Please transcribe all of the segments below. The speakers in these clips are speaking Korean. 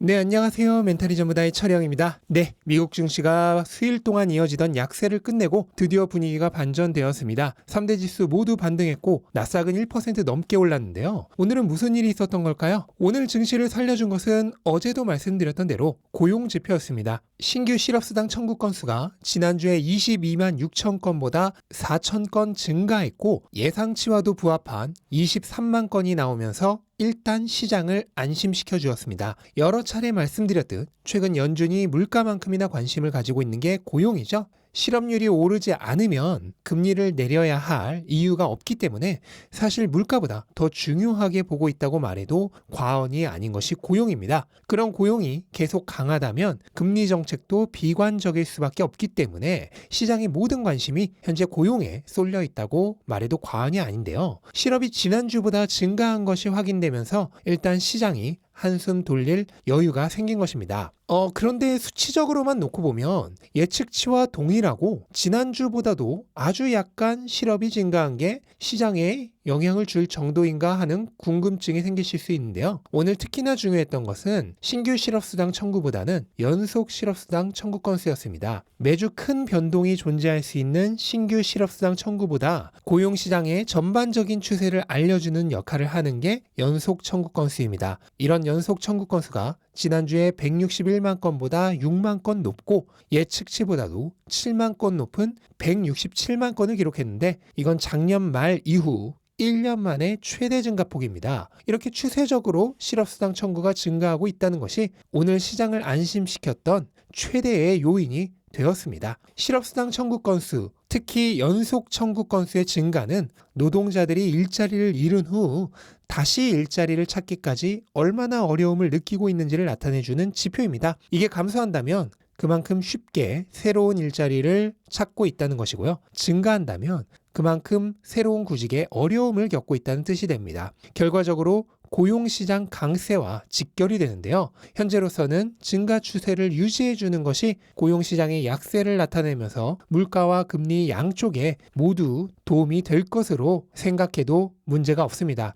네, 안녕하세요. 멘탈이 전부다의 철영입니다. 네, 미국 증시가 수일 동안 이어지던 약세를 끝내고 드디어 분위기가 반전되었습니다. 3대 지수 모두 반등했고 나스닥은 1% 넘게 올랐는데요. 오늘은 무슨 일이 있었던 걸까요? 오늘 증시를 살려준 것은 어제도 말씀드렸던 대로 고용 지표였습니다. 신규 실업수당 청구 건수가 지난주에 22만 6천 건보다 4천 건 증가했고 예상치와도 부합한 23만 건이 나오면서 일단 시장을 안심시켜 주었습니다. 여러 차례 말씀드렸듯 최근 연준이 물가만큼이나 관심을 가지고 있는 게 고용이죠. 실업률이 오르지 않으면 금리를 내려야 할 이유가 없기 때문에 사실 물가보다 더 중요하게 보고 있다고 말해도 과언이 아닌 것이 고용입니다. 그런 고용이 계속 강하다면 금리 정책도 비관적일 수밖에 없기 때문에 시장의 모든 관심이 현재 고용에 쏠려 있다고 말해도 과언이 아닌데요. 실업이 지난주보다 증가한 것이 확인되면서 일단 시장이 한숨 돌릴 여유가 생긴 것입니다. 그런데 수치적으로만 놓고 보면 예측치와 동일하고 지난주보다도 아주 약간 실업이 증가한 게 시장에 영향을 줄 정도인가 하는 궁금증이 생기실 수 있는데요. 오늘 특히나 중요했던 것은 신규 실업수당 청구보다는 연속 실업수당 청구 건수였습니다. 매주 큰 변동이 존재할 수 있는 신규 실업수당 청구보다 고용시장의 전반적인 추세를 알려주는 역할을 하는 게 연속 청구 건수입니다. 이런 연속 청구 건수가 지난주에 161만 건보다 6만 건 높고 예측치보다도 7만 건 높은 167만 건을 기록했는데 이건 작년 말 이후 1년 만에 최대 증가폭입니다. 이렇게 추세적으로 실업수당 청구가 증가하고 있다는 것이 오늘 시장을 안심시켰던 최대의 요인이 되었습니다. 실업수당 청구 건수, 특히 연속 청구 건수의 증가는 노동자들이 일자리를 잃은 후 다시 일자리를 찾기까지 얼마나 어려움을 느끼고 있는지를 나타내주는 지표입니다. 이게 감소한다면 그만큼 쉽게 새로운 일자리를 찾고 있다는 것이고요. 증가한다면 그만큼 새로운 구직에 어려움을 겪고 있다는 뜻이 됩니다. 결과적으로 고용시장 강세와 직결이 되는데요. 현재로서는 증가 추세를 유지해주는 것이 고용시장의 약세를 나타내면서 물가와 금리 양쪽에 모두 도움이 될 것으로 생각해도 문제가 없습니다.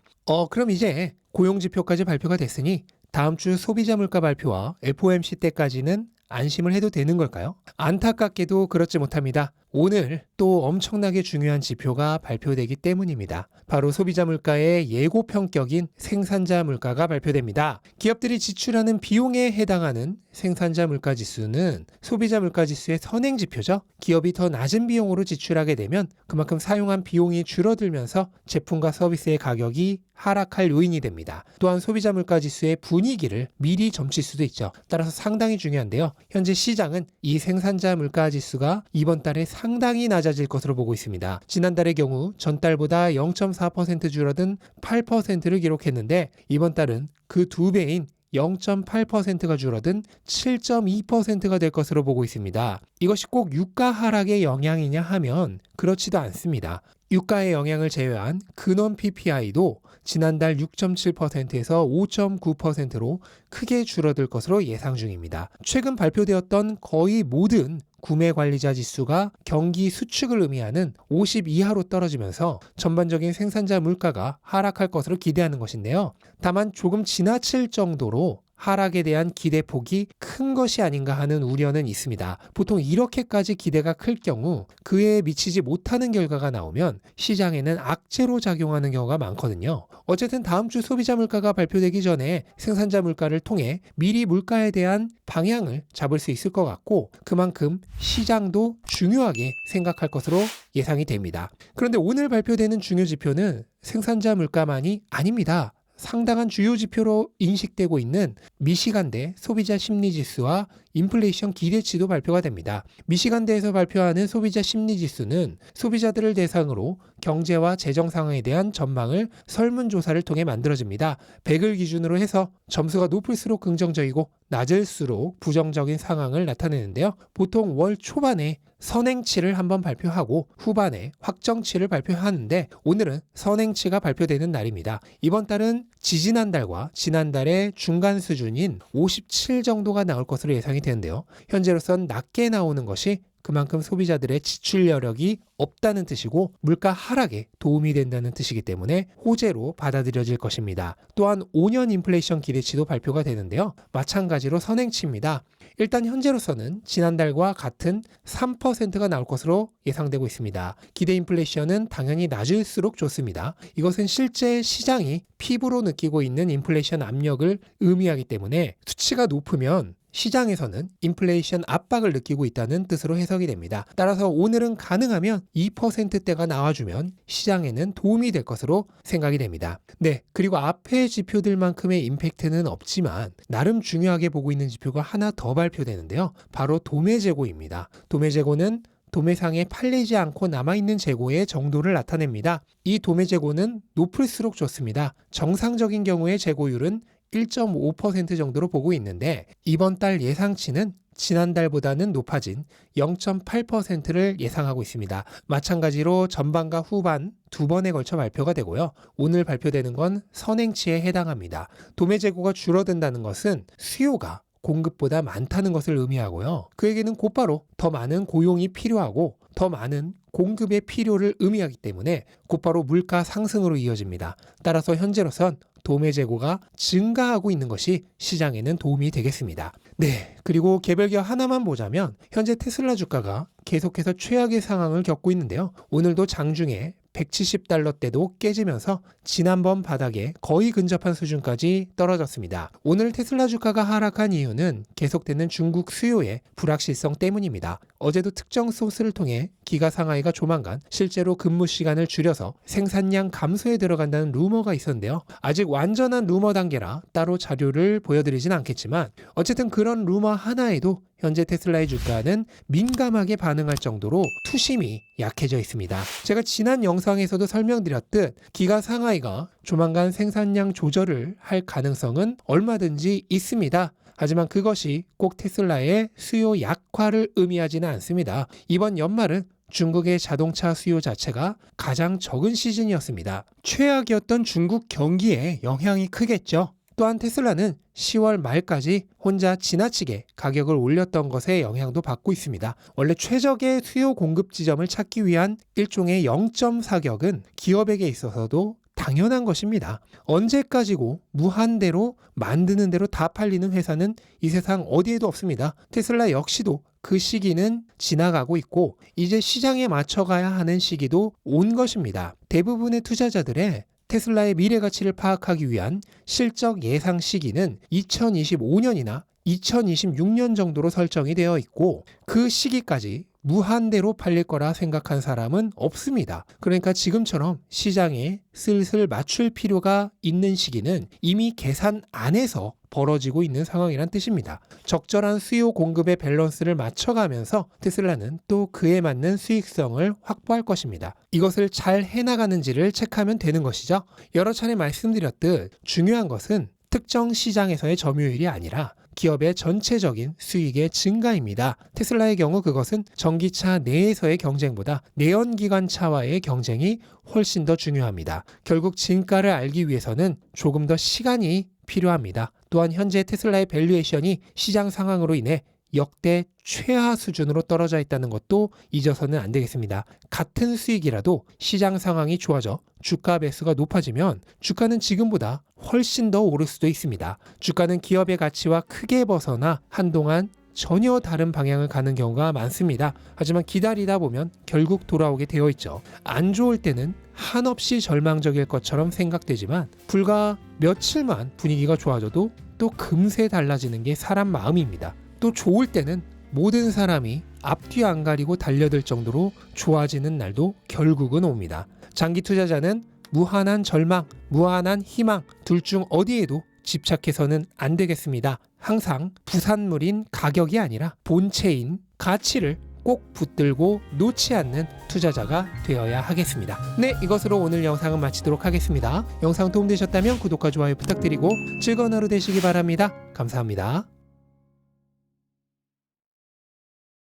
그럼 이제 고용지표까지 발표가 됐으니 다음 주 소비자 물가 발표와 FOMC 때까지는 안심을 해도 되는 걸까요? 안타깝게도 그렇지 못합니다. 오늘 또 엄청나게 중요한 지표가 발표되기 때문입니다. 바로 소비자 물가의 예고평격인 생산자 물가가 발표됩니다. 기업들이 지출하는 비용에 해당하는 생산자 물가 지수는 소비자 물가 지수의 선행 지표죠. 기업이 더 낮은 비용으로 지출하게 되면 그만큼 사용한 비용이 줄어들면서 제품과 서비스의 가격이 하락할 요인이 됩니다. 또한 소비자 물가 지수의 분위기를 미리 점칠 수도 있죠. 따라서 상당히 중요한데요. 현재 시장은 이 생산자 물가 지수가 이번 달에 상당히 낮아질 것으로 보고 있습니다. 지난달의 경우 전달보다 0.4% 줄어든 8%를 기록했는데 이번 달은 그 2배인 0.8%가 줄어든 7.2%가 될 것으로 보고 있습니다. 이것이 꼭 유가 하락의 영향이냐 하면 그렇지도 않습니다. 유가의 영향을 제외한 근원 PPI도 지난달 6.7%에서 5.9%로 크게 줄어들 것으로 예상 중입니다. 최근 발표되었던 거의 모든 구매관리자 지수가 경기 수축을 의미하는 50 이하로 떨어지면서 전반적인 생산자 물가가 하락할 것으로 기대하는 것인데요. 다만 조금 지나칠 정도로 하락에 대한 기대폭이 큰 것이 아닌가 하는 우려는 있습니다. 보통 이렇게까지 기대가 클 경우 그에 미치지 못하는 결과가 나오면 시장에는 악재로 작용하는 경우가 많거든요. 어쨌든 다음 주 소비자 물가가 발표되기 전에 생산자 물가를 통해 미리 물가에 대한 방향을 잡을 수 있을 것 같고 그만큼 시장도 중요하게 생각할 것으로 예상이 됩니다. 그런데 오늘 발표되는 중요 지표는 생산자 물가만이 아닙니다. 상당한 주요 지표로 인식되고 있는 미시간대 소비자 심리지수와 인플레이션 기대치도 발표가 됩니다. 미시간대에서 발표하는 소비자 심리지수는 소비자들을 대상으로 경제와 재정 상황에 대한 전망을 설문조사를 통해 만들어집니다. 100을 기준으로 해서 점수가 높을수록 긍정적이고 낮을수록 부정적인 상황을 나타내는데요. 보통 월 초반에 선행치를 한번 발표하고 후반에 확정치를 발표하는데 오늘은 선행치가 발표되는 날입니다. 이번 달은 지지난달과 지난달의 중간 수준인 57 정도가 나올 것으로 예상이 되는데요. 현재로선 낮게 나오는 것이 그만큼 소비자들의 지출 여력이 없다는 뜻이고 물가 하락에 도움이 된다는 뜻이기 때문에 호재로 받아들여질 것입니다. 또한 5년 인플레이션 기대치도 발표가 되는데요. 마찬가지로 선행치입니다. 일단 현재로서는 지난달과 같은 3%가 나올 것으로 예상되고 있습니다. 기대 인플레이션은 당연히 낮을수록 좋습니다. 이것은 실제 시장이 피부로 느끼고 있는 인플레이션 압력을 의미하기 때문에 수치가 높으면 시장에서는 인플레이션 압박을 느끼고 있다는 뜻으로 해석이 됩니다. 따라서 오늘은 가능하면 2%대가 나와주면 시장에는 도움이 될 것으로 생각이 됩니다. 네, 그리고 앞의 지표들만큼의 임팩트는 없지만 나름 중요하게 보고 있는 지표가 하나 더 발표되는데요. 바로 도매 재고입니다. 도매 재고는 도매상에 팔리지 않고 남아있는 재고의 정도를 나타냅니다. 이 도매 재고는 높을수록 좋습니다. 정상적인 경우의 재고율은 1.5% 정도로 보고 있는데 이번 달 예상치는 지난달보다는 높아진 0.8%를 예상하고 있습니다. 마찬가지로 전반과 후반 두 번에 걸쳐 발표가 되고요. 오늘 발표되는 건 선행치에 해당합니다. 도매 재고가 줄어든다는 것은 수요가 공급보다 많다는 것을 의미하고요. 그에게는 곧바로 더 많은 고용이 필요하고 더 많은 공급의 필요를 의미하기 때문에 곧바로 물가 상승으로 이어집니다. 따라서 현재로선 도매 재고가 증가하고 있는 것이 시장에는 도움이 되겠습니다. 네, 그리고 개별 기업 하나만 보자면 현재 테슬라 주가가 계속해서 최악의 상황을 겪고 있는데요. 오늘도 장중에 170달러대도 깨지면서 지난번 바닥에 거의 근접한 수준까지 떨어졌습니다. 오늘 테슬라 주가가 하락한 이유는 계속되는 중국 수요의 불확실성 때문입니다. 어제도 특정 소스를 통해 기가 상하이가 조만간 실제로 근무 시간을 줄여서 생산량 감소에 들어간다는 루머가 있었는데요. 아직 완전한 루머 단계라 따로 자료를 보여드리진 않겠지만 어쨌든 그런 루머 하나에도 현재 테슬라의 주가는 민감하게 반응할 정도로 투심이 약해져 있습니다. 제가 지난 영상에서도 설명드렸듯 기가 상하이가 조만간 생산량 조절을 할 가능성은 얼마든지 있습니다. 하지만 그것이 꼭 테슬라의 수요 약화를 의미하지는 않습니다. 이번 연말은 중국의 자동차 수요 자체가 가장 적은 시즌이었습니다. 최악이었던 중국 경기에 영향이 크겠죠. 또한 테슬라는 10월 말까지 혼자 지나치게 가격을 올렸던 것에 영향도 받고 있습니다. 원래 최적의 수요 공급 지점을 찾기 위한 일종의 0.4격은 기업에게 있어서도 당연한 것입니다. 언제까지고 무한대로 만드는 대로 다 팔리는 회사는 이 세상 어디에도 없습니다. 테슬라 역시도 그 시기는 지나가고 있고 이제 시장에 맞춰가야 하는 시기도 온 것입니다. 대부분의 투자자들의 테슬라의 미래 가치를 파악하기 위한 실적 예상 시기는 2025년이나 2026년 정도로 설정이 되어 있고 그 시기까지 무한대로 팔릴 거라 생각한 사람은 없습니다. 그러니까 지금처럼 시장에 슬슬 맞출 필요가 있는 시기는 이미 계산 안에서 벌어지고 있는 상황이란 뜻입니다. 적절한 수요 공급의 밸런스를 맞춰가면서 테슬라는 또 그에 맞는 수익성을 확보할 것입니다. 이것을 잘 해나가는지를 체크하면 되는 것이죠. 여러 차례 말씀드렸듯 중요한 것은 특정 시장에서의 점유율이 아니라 기업의 전체적인 수익의 증가입니다. 테슬라의 경우 그것은 전기차 내에서의 경쟁보다 내연기관차와의 경쟁이 훨씬 더 중요합니다. 결국 진가를 알기 위해서는 조금 더 시간이 필요합니다. 또한 현재 테슬라의 밸류에이션이 시장 상황으로 인해 역대 최하 수준으로 떨어져 있다는 것도 잊어서는 안 되겠습니다. 같은 수익이라도 시장 상황이 좋아져 주가 배수가 높아지면 주가는 지금보다 훨씬 더 오를 수도 있습니다. 주가는 기업의 가치와 크게 벗어나 한동안 전혀 다른 방향을 가는 경우가 많습니다. 하지만 기다리다 보면 결국 돌아오게 되어 있죠. 안 좋을 때는 한없이 절망적일 것처럼 생각되지만 불과 며칠만 분위기가 좋아져도 또 금세 달라지는 게 사람 마음입니다. 또 좋을 때는 모든 사람이 앞뒤 안 가리고 달려들 정도로 좋아지는 날도 결국은 옵니다. 장기 투자자는 무한한 절망, 무한한 희망 둘 중 어디에도 집착해서는 안 되겠습니다. 항상 부산물인 가격이 아니라 본체인 가치를 꼭 붙들고 놓지 않는 투자자가 되어야 하겠습니다. 네, 이것으로 오늘 영상은 마치도록 하겠습니다. 영상 도움되셨다면 구독과 좋아요 부탁드리고 즐거운 하루 되시기 바랍니다. 감사합니다.